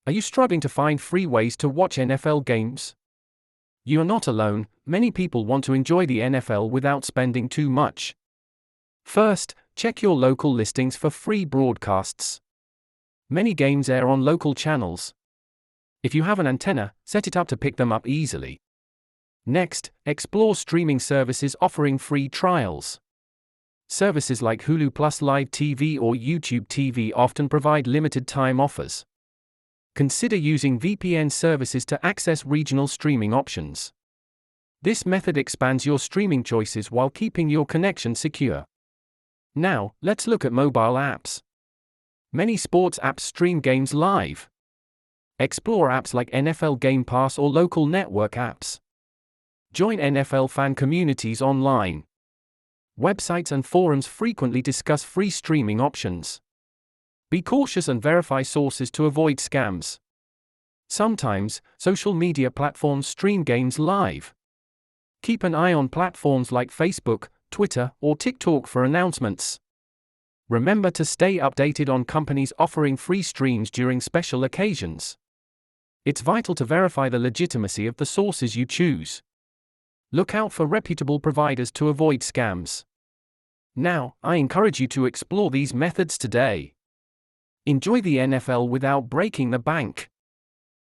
Are you struggling to find free ways to watch NFL games? You are not alone, many people want to enjoy the NFL without spending too much. First, check your local listings for free broadcasts. Many games air on local channels. If you have an antenna, set it up to pick them up easily. Next, explore streaming services offering free trials. Services like Hulu Plus Live TV or YouTube TV often provide limited time offers. Consider using VPN services to access regional streaming options. This method expands your streaming choices while keeping your connection secure. Now, let's look at mobile apps. Many sports apps stream games live. Explore apps like NFL Game Pass or local network apps. Join NFL fan communities online. Websites and forums frequently discuss free streaming options. Be cautious and verify sources to avoid scams. Sometimes, social media platforms stream games live. Keep an eye on platforms like Facebook, Twitter, or TikTok for announcements. Remember to stay updated on companies offering free streams during special occasions. It's vital to verify the legitimacy of the sources you choose. Look out for reputable providers to avoid scams. Now, I encourage you to explore these methods today. Enjoy the NFL without breaking the bank.